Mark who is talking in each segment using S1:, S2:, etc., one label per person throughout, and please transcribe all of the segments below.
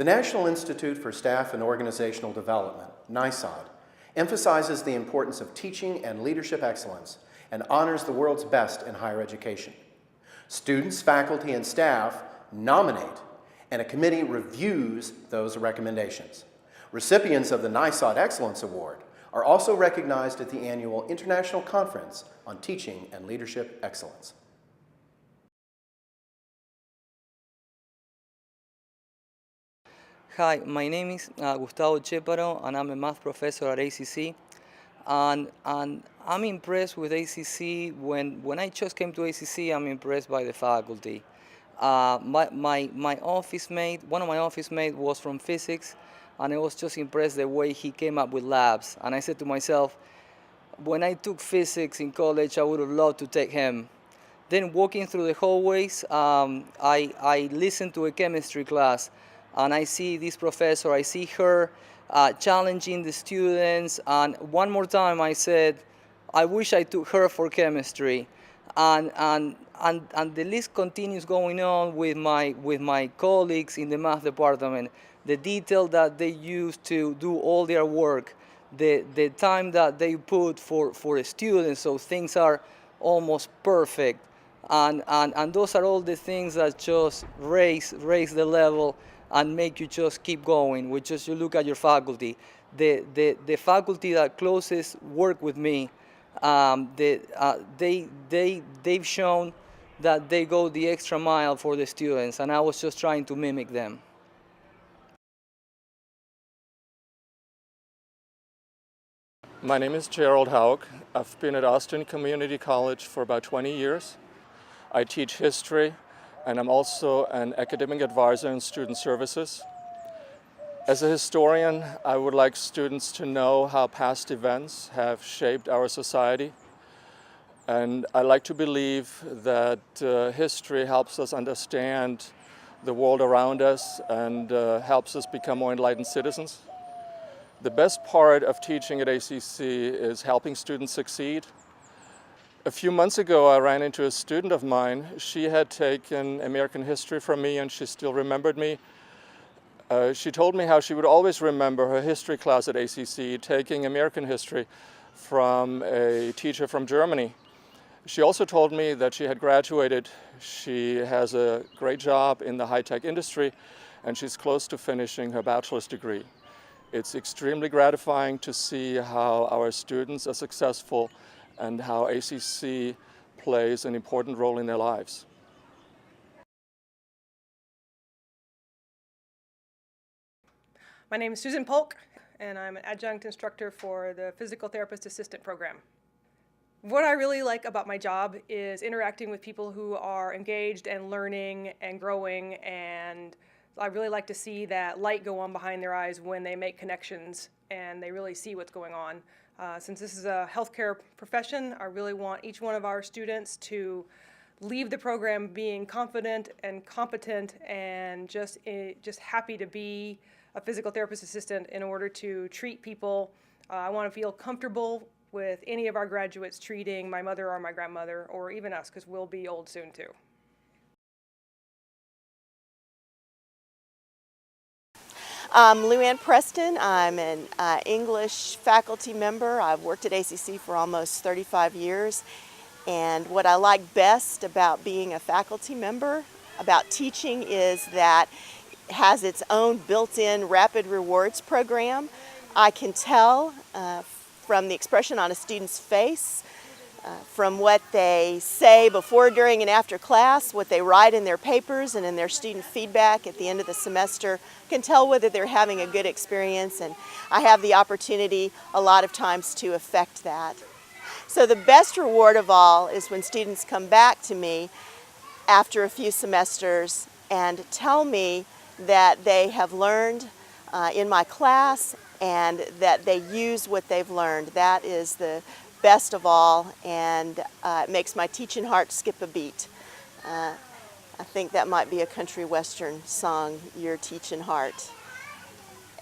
S1: The National Institute for Staff and Organizational Development, NISOD, emphasizes the importance of teaching and leadership excellence and honors the world's best in higher education. Students, faculty, and staff nominate, and a committee reviews those recommendations. Recipients of the NISOD Excellence Award are also recognized at the annual International Conference on Teaching and Leadership Excellence.
S2: Hi, my name is Gustavo Cheparo, and I'm a math professor at ACC. And I'm impressed with ACC. When I just came to ACC, I'm impressed by the faculty. My office mate, one of my office mates was from physics, and I was just impressed the way he came up with labs. And I said to myself, when I took physics in college, I would have loved to take him. Then walking through the hallways, I listened to a chemistry class, and I see this professor, I see her challenging the students, and one more time I said, I wish I took her for chemistry. And the list continues going on with my colleagues in the math department. The detail that they use to do all their work, the time that they put for students, so things are almost perfect. And those are all the things that just raise the level and make you just keep going. Which just you look at your faculty. The faculty that closest work with me, they've shown that they go the extra mile for the students, and I was just trying to mimic them.
S3: My name is Gerald Haug. I've been at Austin Community College for about 20 years. I teach history, and I'm also an academic advisor in student services. As a historian, I would like students to know how past events have shaped our society. And I like to believe that history helps us understand the world around us and helps us become more enlightened citizens. The best part of teaching at ACC is helping students succeed. A few months ago, I ran into a student of mine. She had taken American history from me, and she still remembered me. She told me how she would always remember her history class at ACC, taking American history from a teacher from Germany. She also told me that she had graduated. She has a great job in the high-tech industry, and she's close to finishing her bachelor's degree. It's extremely gratifying to see how our students are successful and how ACC plays an important role in their lives.
S4: My name is Susan Polk, and I'm an adjunct instructor for the Physical Therapist Assistant Program. What I really like about my job is interacting with people who are engaged and learning and growing, and I really like to see that light go on behind their eyes when they make connections and they really see what's going on. Since this is a healthcare profession, I really want each one of our students to leave the program being confident and competent and just happy to be a physical therapist assistant in order to treat people. I want to feel comfortable with any of our graduates treating my mother or my grandmother, or even us, because we'll be old soon too.
S5: I'm Lou Ann Preston. I'm an English faculty member. I've worked at ACC for almost 35 years. And what I like best about being a faculty member, about teaching, is that it has its own built-in rapid rewards program. I can tell from the expression on a student's face, from what they say before, during, and after class, what they write in their papers and in their student feedback at the end of the semester, can tell whether they're having a good experience, and I have the opportunity a lot of times to affect that. So the best reward of all is when students come back to me after a few semesters and tell me that they have learned in my class and that they use what they've learned. That is the best of all, and it makes my teaching heart skip a beat. I think that might be a country western song, Your Teaching Heart.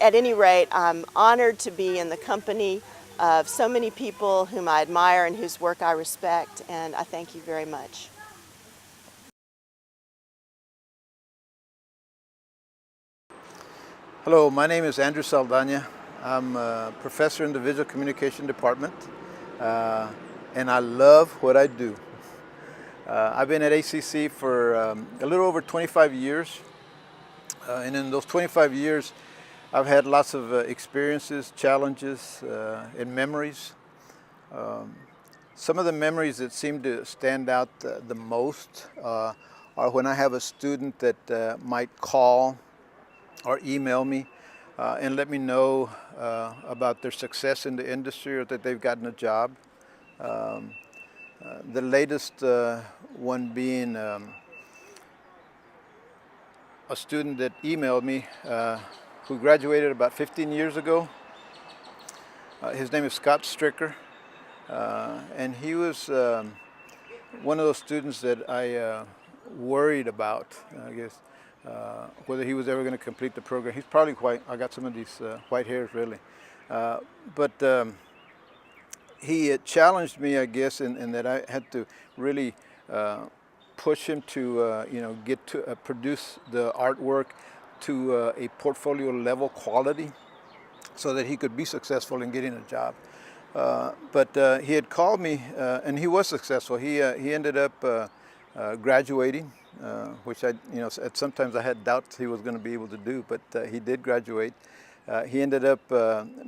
S5: At any rate, I'm honored to be in the company of so many people whom I admire and whose work I respect, and I thank you very much.
S6: Hello, my name is Andrew Saldana. I'm a professor in the Visual Communication Department, and I love what I do. I've been at ACC for a little over 25 years, and in those 25 years, I've had lots of experiences, challenges, and memories. Some of the memories that seem to stand out the most are when I have a student that might call or email me and let me know about their success in the industry or that they've gotten a job. The latest one being a student that emailed me who graduated about 15 years ago. His name is Scott Stricker, and he was one of those students that I worried about, I guess, whether he was ever going to complete the program. He's probably white. I got some of these white hairs, really. But he challenged me, I guess, in that I had to really push him to, get to produce the artwork to a portfolio level quality so that he could be successful in getting a job. But he had called me, and he was successful. He ended up graduating, which sometimes I had doubts he was going to be able to do, but he did graduate. He ended up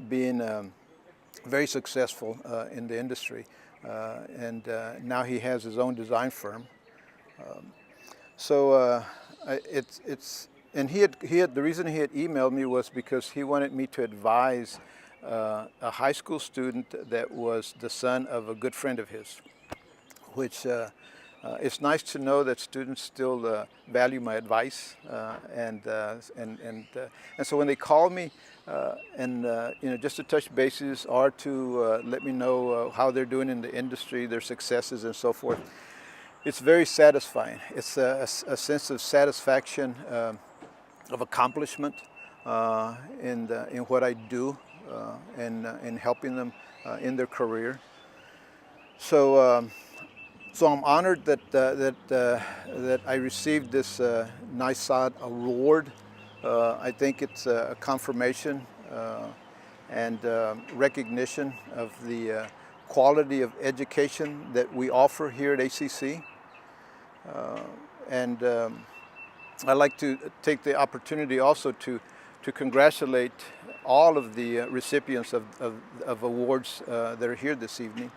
S6: being very successful in the industry, and now he has his own design firm. And he had the reason he had emailed me was because he wanted me to advise a high school student that was the son of a good friend of his, which it's nice to know that students still value my advice, and so when they call me just to touch bases or to let me know how they're doing in the industry, their successes and so forth, it's very satisfying. It's a sense of satisfaction, of accomplishment in what I do, and in helping them in their career. So I'm honored that I received this NISOD award. I think it's a confirmation and recognition of the quality of education that we offer here at ACC. And I'd like to take the opportunity also to congratulate all of the recipients of awards that are here this evening.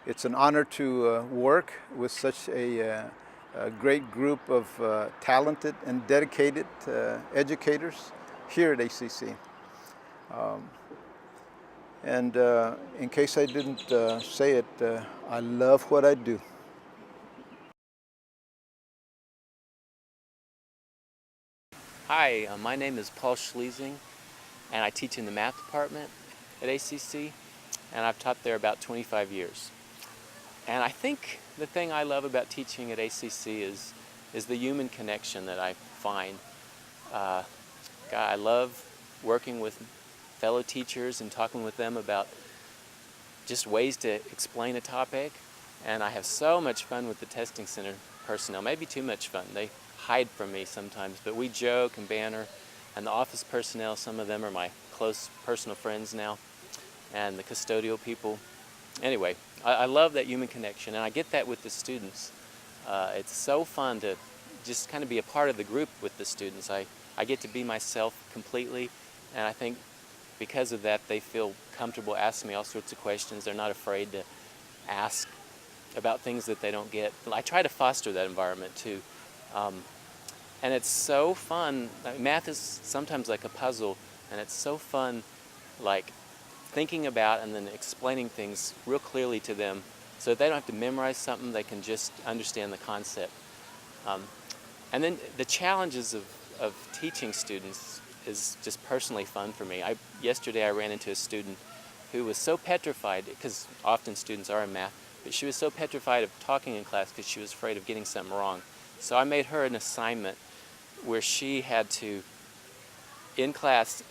S6: It's an honor to work with such a great group of talented and dedicated educators here at ACC. And in case I didn't say it, I love what I do.
S7: Hi, my name is Paul Schliesing, and I teach in the math department at ACC, and I've taught there about 25 years. And I think the thing I love about teaching at ACC is the human connection that I find. I love working with fellow teachers and talking with them about just ways to explain a topic, and I have so much fun with the testing center personnel, maybe too much fun. They hide from me sometimes, but we joke and banter, and the office personnel, some of them are my close personal friends now, and the custodial people. Anyway, I love that human connection, and I get that with the students. It's so fun to just kind of be a part of the group with the students. I get to be myself completely, and I think because of that, they feel comfortable asking me all sorts of questions. They're not afraid to ask about things that they don't get. I try to foster that environment too. And it's so fun. Math is sometimes like a puzzle, and it's so fun, like thinking about and then explaining things real clearly to them so that they don't have to memorize something, they can just understand the concept. And then the challenges of teaching students is just personally fun for me. Yesterday I ran into a student who was so petrified, because often students are in math, but she was so petrified of talking in class because she was afraid of getting something wrong. So I made her an assignment where she had to, in class,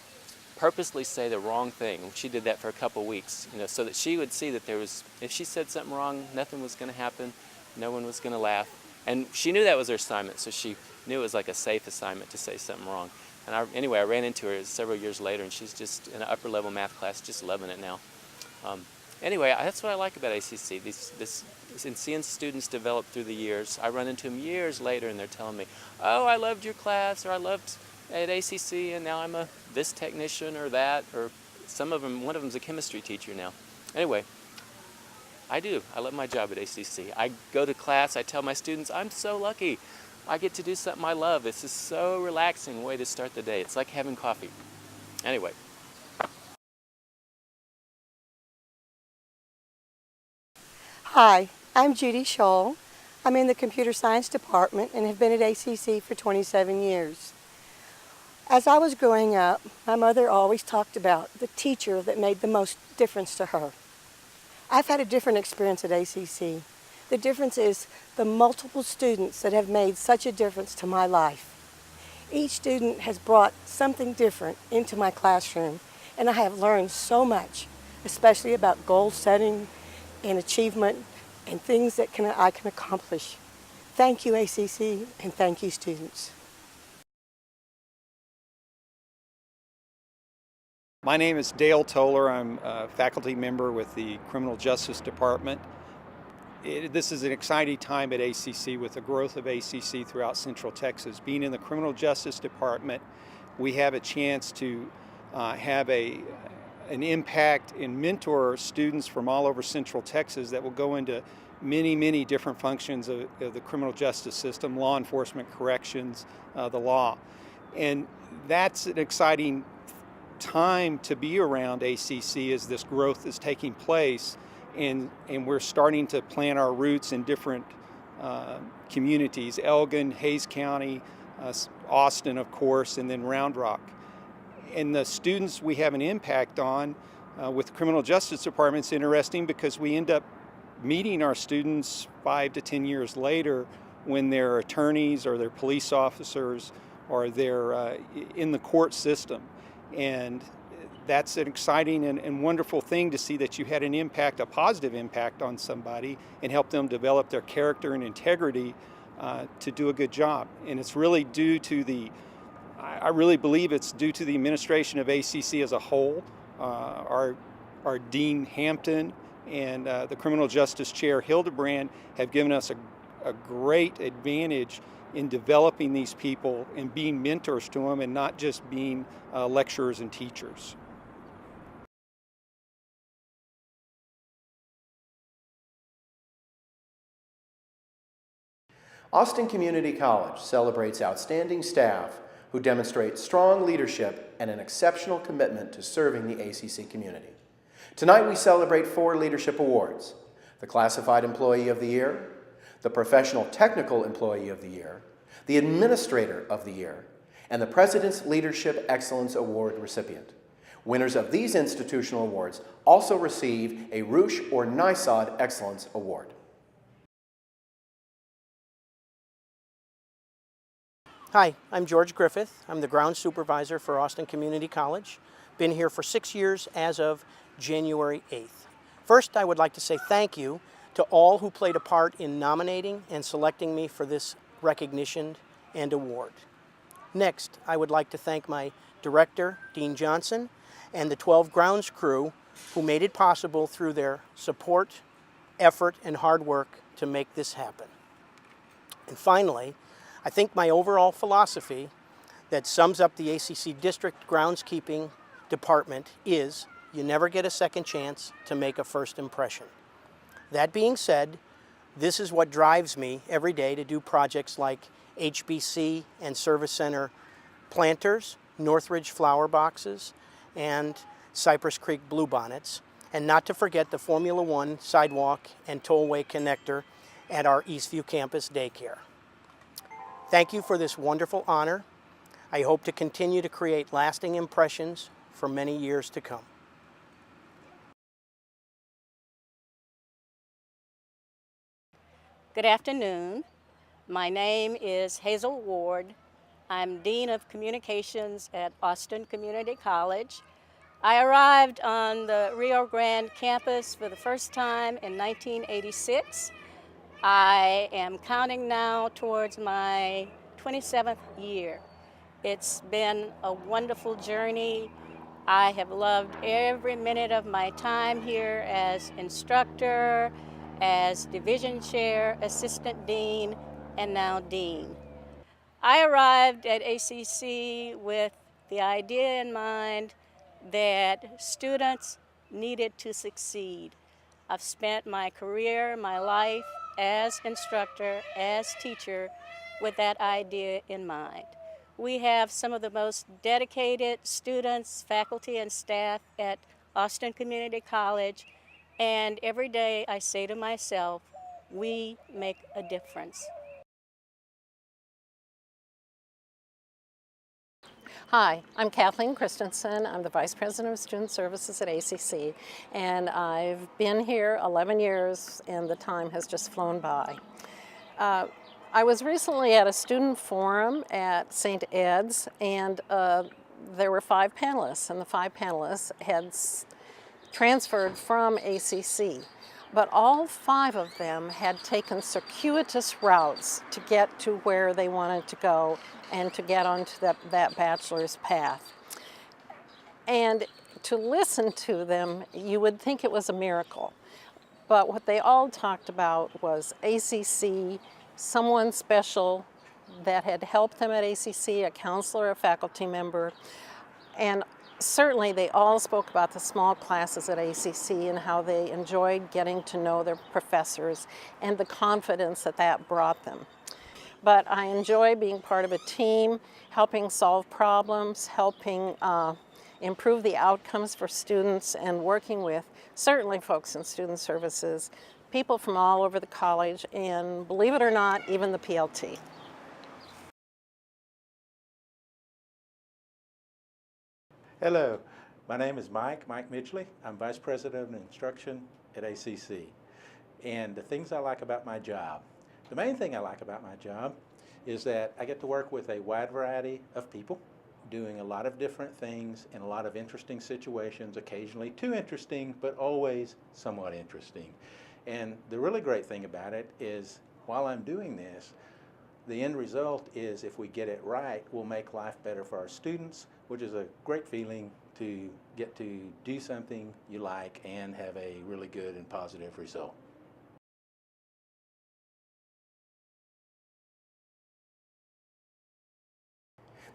S7: purposely say the wrong thing. She did that for a couple weeks, so that she would see that if she said something wrong, nothing was going to happen, no one was going to laugh. And she knew that was her assignment, so she knew it was like a safe assignment to say something wrong. And anyway, I ran into her several years later, and she's just in an upper level math class, just loving it now. Anyway, that's what I like about ACC. And seeing students develop through the years. I run into them years later, and they're telling me, "Oh, I loved your class," or "I loved at ACC, and now I'm this technician or that," or one of them's a chemistry teacher now. Anyway, I do. I love my job at ACC. I go to class. I tell my students, "I'm so lucky. I get to do something I love. This is so relaxing way to start the day. It's like having coffee." Anyway.
S8: Hi, I'm Judy Scholl. I'm in the computer science department and have been at ACC for 27 years. As I was growing up, my mother always talked about the teacher that made the most difference to her. I've had a different experience at ACC. The difference is the multiple students that have made such a difference to my life. Each student has brought something different into my classroom, and I have learned so much, especially about goal setting and achievement and things that I can accomplish. Thank you, ACC, and thank you, students.
S9: My name is Dale Toller. I'm a faculty member with the Criminal Justice Department. This is an exciting time at ACC with the growth of ACC throughout Central Texas. Being in the Criminal Justice Department, we have a chance to have an impact and mentor students from all over Central Texas that will go into many, many different functions of the criminal justice system, law enforcement, corrections, the law. And that's an exciting time to be around ACC as this growth is taking place, and we're starting to plant our roots in different communities, Elgin, Hays County, Austin, of course, and then Round Rock. And the students we have an impact on with the Criminal Justice Department is interesting because we end up meeting our students 5 to 10 years later when they're attorneys or they're police officers or they're in the court system. And that's an exciting and wonderful thing to see that you had an impact, a positive impact on somebody and help them develop their character and integrity to do a good job. And it's really due to I really believe it's due to the administration of ACC as a whole. Our Dean Hampton and the Criminal Justice Chair Hildebrand have given us a great advantage in developing these people and being mentors to them and not just being lecturers and teachers.
S1: Austin Community College celebrates outstanding staff who demonstrate strong leadership and an exceptional commitment to serving the ACC community. Tonight we celebrate 4 leadership awards: the Classified Employee of the Year, the Professional Technical Employee of the Year, the Administrator of the Year, and the President's Leadership Excellence Award recipient. Winners of these institutional awards also receive a Roosh or NYSOD Excellence Award.
S10: Hi, I'm George Griffith. I'm the ground supervisor for Austin Community College. Been here for 6 years as of January 8th. First, I would like to say thank you to all who played a part in nominating and selecting me for this recognition and award. Next, I would like to thank my director, Dean Johnson, and the 12 grounds crew who made it possible through their support, effort, and hard work to make this happen. And finally, I think my overall philosophy that sums up the ACC District Groundskeeping Department is you never get a second chance to make a first impression. That being said, this is what drives me every day to do projects like HBC and Service Center planters, Northridge flower boxes, and Cypress Creek bluebonnets, and not to forget the Formula One sidewalk and tollway connector at our Eastview campus daycare. Thank you for this wonderful honor. I hope to continue to create lasting impressions for many years to come.
S11: Good afternoon. My name is Hazel Ward. I'm Dean of Communications at Austin Community College. I arrived on the Rio Grande campus for the first time in 1986. I am counting now towards my 27th year. It's been a wonderful journey. I have loved every minute of my time here as instructor, as division chair, assistant dean, and now dean. I arrived at ACC with the idea in mind that students needed to succeed. I've spent my career, my life as instructor, as teacher, with that idea in mind. We have some of the most dedicated students, faculty, and staff at Austin Community College, and every day I say to myself, we make a difference.
S12: Hi, I'm Kathleen Christensen. I'm the Vice President of Student Services at ACC, and I've been here 11 years, and the time has just flown by. I was recently at a student forum at St. Ed's, and there were 5 panelists, and the 5 panelists had transferred from ACC. But all 5 of them had taken circuitous routes to get to where they wanted to go and to get onto that bachelor's path. And to listen to them, you would think it was a miracle. But what they all talked about was ACC, someone special that had helped them at ACC, a counselor, a faculty member, and certainly they all spoke about the small classes at ACC and how they enjoyed getting to know their professors and the confidence that that brought them. But I enjoy being part of a team, helping solve problems, helping improve the outcomes for students, and working with certainly folks in student services, people from all over the college, and believe it or not, even the PLT.
S13: Hello, my name is Mike Mitchley. I'm Vice President of Instruction at ACC. And the things I like about my job, the main thing I like about my job is that I get to work with a wide variety of people doing a lot of different things in a lot of interesting situations, occasionally too interesting, but always somewhat interesting. And the really great thing about it is while I'm doing this, the end result is if we get it right, we'll make life better for our students, which is a great feeling to get to do something you like and have a really good and positive result.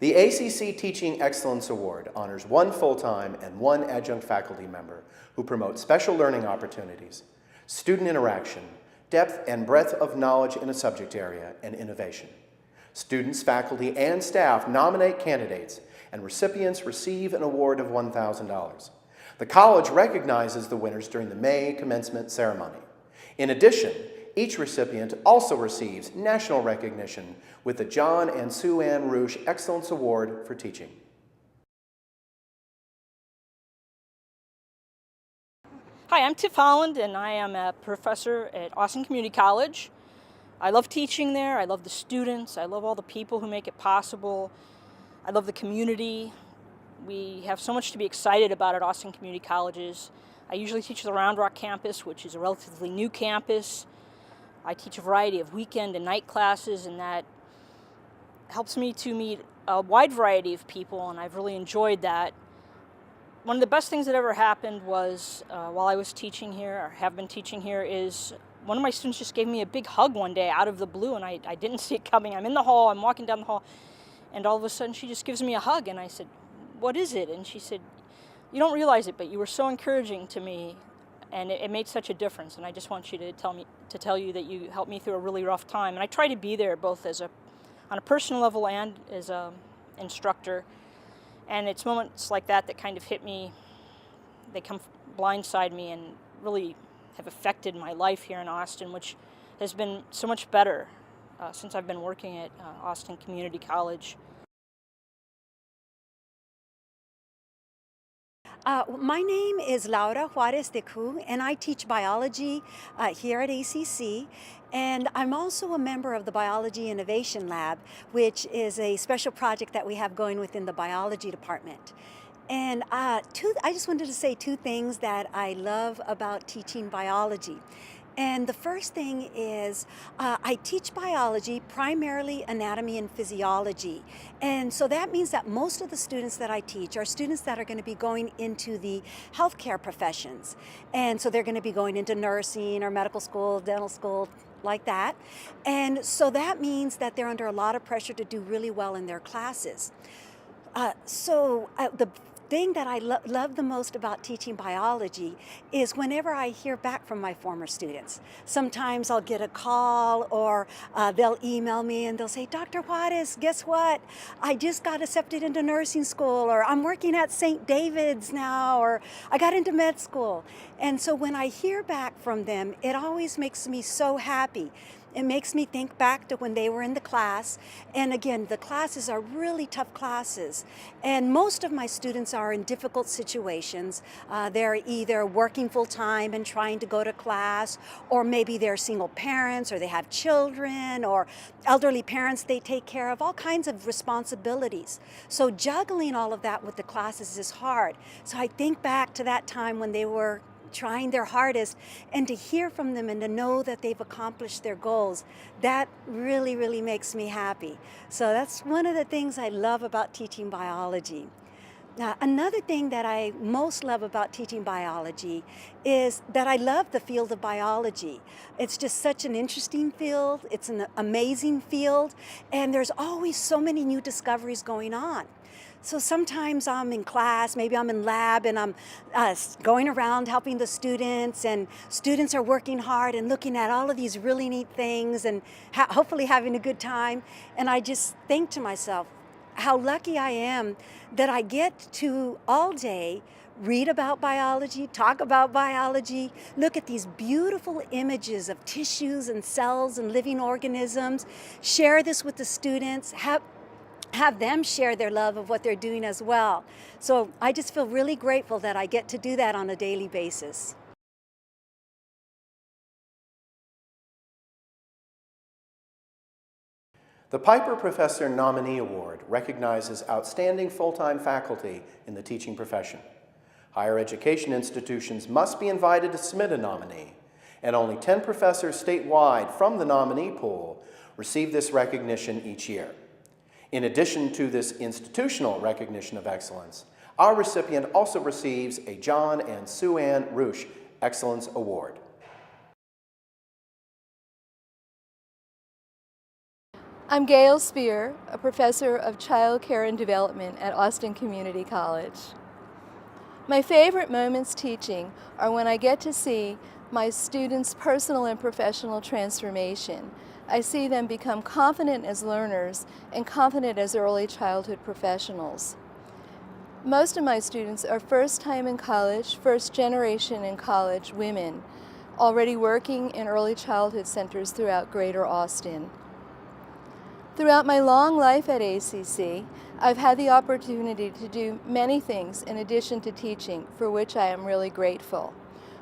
S1: The ACC Teaching Excellence Award honors 1 full-time and 1 adjunct faculty member who promote special learning opportunities, student interaction, depth and breadth of knowledge in a subject area, and innovation. Students, faculty, and staff nominate candidates, and recipients receive an award of $1,000. The college recognizes the winners during the May commencement ceremony. In addition, each recipient also receives national recognition with the John and Sue Ann Rush Excellence Award for Teaching.
S14: Hi, I'm Tiff Holland, and I am a professor at Austin Community College. I love teaching there. I love the students. I love all the people who make it possible. I love the community. We have so much to be excited about at Austin Community Colleges. I usually teach at the Round Rock campus, which is a relatively new campus. I teach a variety of weekend and night classes, and that helps me to meet a wide variety of people, and I've really enjoyed that. One of the best things that ever happened was while I was teaching here, or have been teaching here, is one of my students just gave me a big hug one day out of the blue, and I didn't see it coming. I'm in the hall, I'm walking down the hall, and all of a sudden she just gives me a hug, and I said, "What is it?" And she said, "You don't realize it, but you were so encouraging to me, and it made such a difference, and I just want you to tell you that you helped me through a really rough time." And I try to be there both on a personal level and as an instructor. And it's moments like that that kind of hit me, they come blindside me and really have affected my life here in Austin, which has been so much better since I've been working at Austin Community College.
S15: My name is Laura Juarez de Cu, and I teach biology here at ACC. And I'm also a member of the Biology Innovation Lab, which is a special project that we have going within the biology department. And I just wanted to say 2 things that I love about teaching biology. And the first thing is I teach biology, primarily anatomy and physiology. And so that means that most of the students that I teach are students that are going to be going into the healthcare professions. And so they're going to be going into nursing or medical school, dental school, like that. And so that means that they're under a lot of pressure to do really well in their classes. The thing that I love the most about teaching biology is whenever I hear back from my former students. Sometimes I'll get a call or they'll email me and they'll say, Dr. Juarez, guess what? I just got accepted into nursing school, or I'm working at St. David's now, or I got into med school. And so when I hear back from them, it always makes me so happy. It makes me think back to when they were in the class. And again, the classes are really tough classes. And most of my students are in difficult situations. They're either working full time and trying to go to class, or maybe they're single parents, or they have children, or elderly parents they take care of, all kinds of responsibilities. So juggling all of that with the classes is hard. So I think back to that time when they were trying their hardest, and to hear from them and to know that they've accomplished their goals, that really, really makes me happy. So that's one of the things I love about teaching biology. Another thing that I most love about teaching biology is that I love the field of biology. It's just such an interesting field, it's an amazing field, and there's always so many new discoveries going on. So sometimes I'm in class, maybe I'm in lab, and I'm going around helping the students, and students are working hard and looking at all of these really neat things and hopefully having a good time. And I just think to myself how lucky I am that I get to all day read about biology, talk about biology, look at these beautiful images of tissues and cells and living organisms, share this with the students, have them share their love of what they're doing as well. So I just feel really grateful that I get to do that on a daily basis.
S1: The Piper Professor Nominee Award recognizes outstanding full-time faculty in the teaching profession. Higher education institutions must be invited to submit a nominee, and only 10 professors statewide from the nominee pool receive this recognition each year. In addition to this institutional recognition of excellence, our recipient also receives a John and Sue Ann Rush Excellence Award.
S16: I'm Gail Spear, a professor of child care and development at Austin Community College. My favorite moments teaching are when I get to see my students' personal and professional transformation. I see them become confident as learners and confident as early childhood professionals. Most of my students are first time in college, first generation in college women, already working in early childhood centers throughout Greater Austin. Throughout my long life at ACC, I've had the opportunity to do many things in addition to teaching, for which I am really grateful.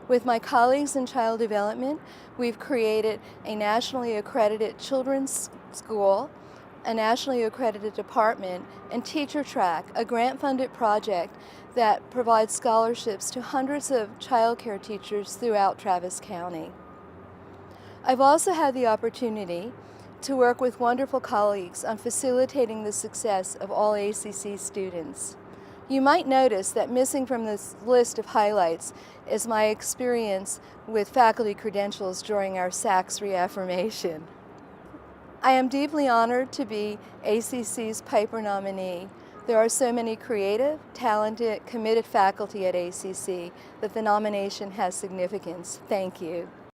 S16: With my colleagues in child development, we've created a nationally accredited children's school, a nationally accredited department, and Teacher Track, a grant-funded project that provides scholarships to hundreds of child care teachers throughout Travis County. I've also had the opportunity to work with wonderful colleagues on facilitating the success of all ACC students. You might notice that missing from this list of highlights is my experience with faculty credentials during our SACS reaffirmation. I am deeply honored to be ACC's Piper nominee. There are so many creative, talented, committed faculty at ACC that the nomination has significance. Thank you.